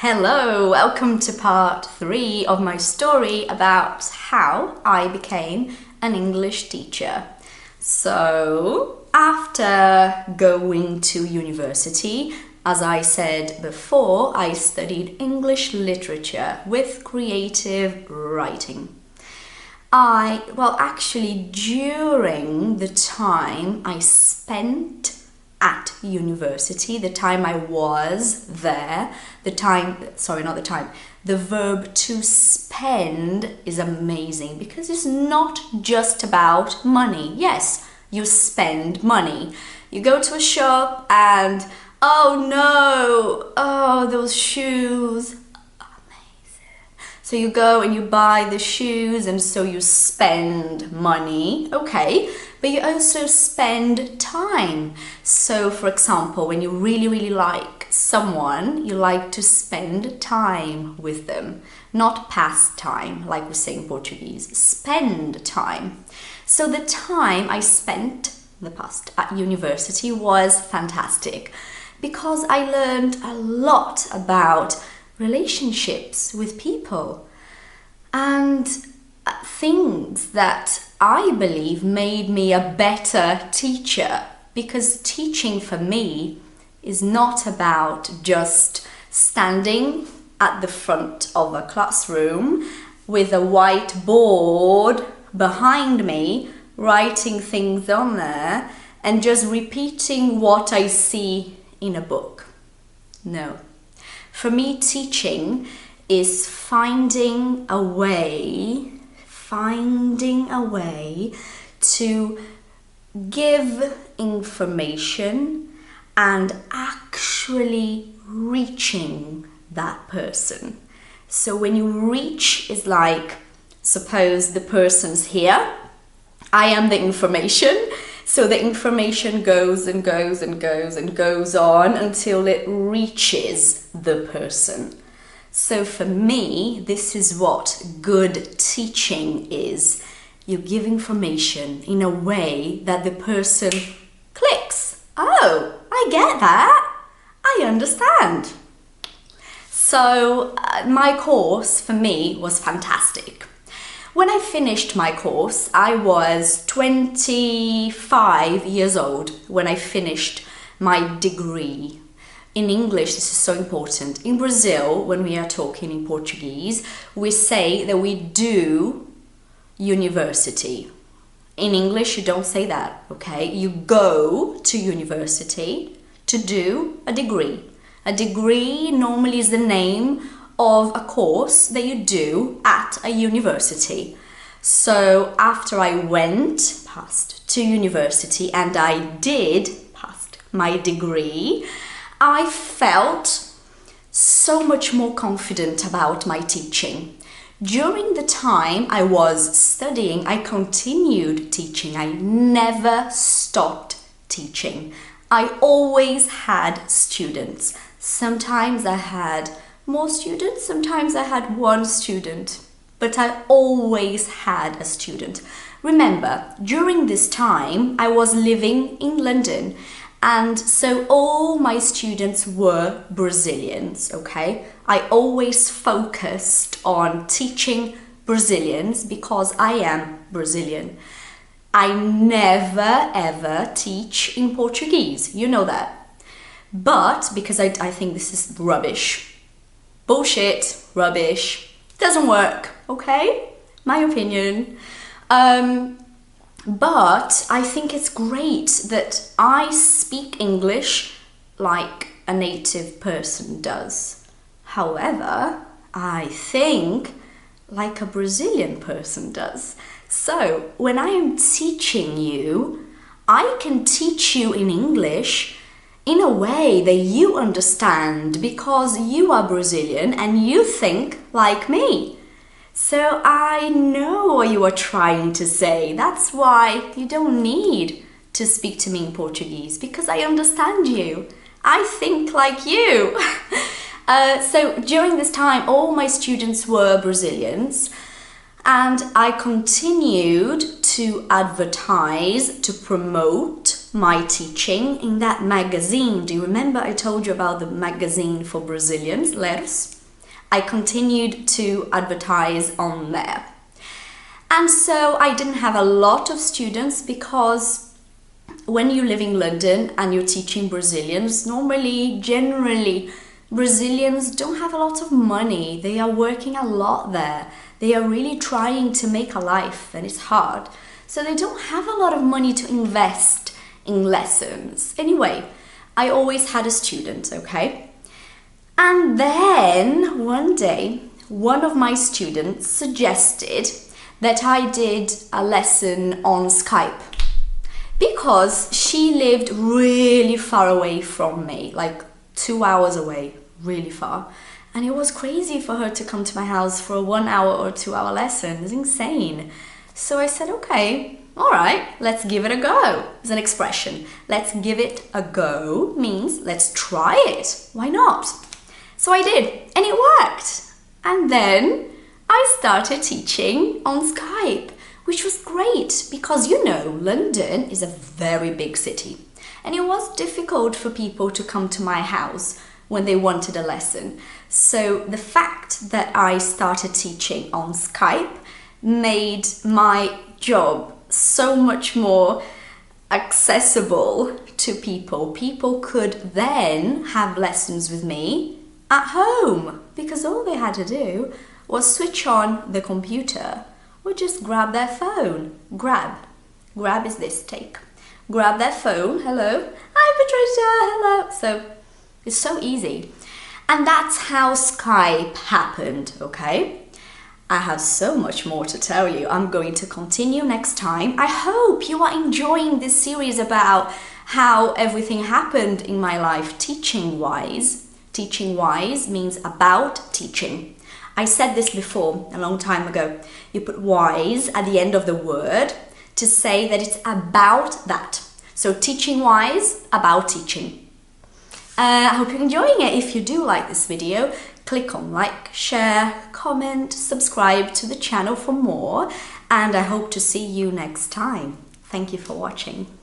Hello, welcome to part 3 of my story about how I became an English teacher. So, after going to university, as I said before, I studied English literature with creative writing. Actually, during the time I spent at university, the time I was there, the verb to spend is amazing because it's not just about money. Yes, you spend money. You go to a shop and, oh no, those shoes, amazing. So you go and you buy the shoes and so you spend money, okay. But you also spend time. So, for example, when you really like someone, you like to spend time with them. Not pass time, like we say in Portuguese. Spend time. So the time I spent in the past at university was fantastic because I learned a lot about relationships with people and things that I believe made me a better teacher, because teaching for me is not about just standing at the front of a classroom with a whiteboard behind me, writing things on there and just repeating what I see in a book. No. For me, teaching is finding a way to give information and actually reaching that person. So when you reach is like, suppose the person's here, I am the information, so the information goes and goes and goes and goes on until it reaches the person. So for me, this is what good teaching is. You give information in a way that the person clicks. Oh, I get that. I understand. So my course for me was fantastic. When I finished my course, I was 25 years old when I finished my degree. In English, this is so important. In Brazil, when we are talking in Portuguese, we say that we do university. In English, you don't say that, okay? You go to university to do a degree. A degree normally is the name of a course that you do at a university. So after I passed to university and I passed my degree, I felt so much more confident about my teaching. During the time I was studying, I continued teaching. I never stopped teaching. I always had students. Sometimes I had more students, sometimes I had one student, but I always had a student. Remember, during this time, I was living in London, and so all my students were Brazilians, okay? I always focused on teaching Brazilians because I am Brazilian. I never ever teach in Portuguese, you know that. But because I think this is rubbish. Bullshit, rubbish, doesn't work, okay? My opinion. But I think it's great that I speak English like a native person does. However, I think like a Brazilian person does. So when I am teaching you, I can teach you in English in a way that you understand because you are Brazilian and you think like me. So I know what you are trying to say. That's why you don't need to speak to me in Portuguese because I understand you. I think like you. So during this time, all my students were Brazilians and I continued to advertise, to promote my teaching in that magazine. Do you remember I told you about the magazine for Brazilians, Letters? I continued to advertise on there. And so I didn't have a lot of students because when you live in London and you're teaching Brazilians, generally, Brazilians don't have a lot of money. They are working a lot there. They are really trying to make a life, and it's hard. So they don't have a lot of money to invest in lessons. Anyway, I always had a student, okay? And then one day, one of my students suggested that I did a lesson on Skype because she lived really far away from me, like 2 hours away, really far. And it was crazy for her to come to my house for a 1 hour or 2 hour lesson. It's insane. So I said, okay, all right, let's give it a go. It's an expression. Let's give it a go means let's try it. Why not? So I did, and it worked. And then I started teaching on Skype, which was great because, you know, London is a very big city. And it was difficult for people to come to my house when they wanted a lesson. So the fact that I started teaching on Skype made my job so much more accessible to people. People could then have lessons with me at home because all they had to do was switch on the computer or just grab their phone. Grab is this, take. Grab their phone, hello, hi Patricia, hello. So it's so easy. And that's how Skype happened, okay? I have so much more to tell you. I'm going to continue next time. I hope you are enjoying this series about how everything happened in my life teaching-wise. Teaching-wise means about teaching. I said this before, a long time ago. You put wise at the end of the word to say that it's about that. So teaching-wise, about teaching. I hope you're enjoying it. If you do like this video, click on like, share, comment, subscribe to the channel for more, and I hope to see you next time. Thank you for watching.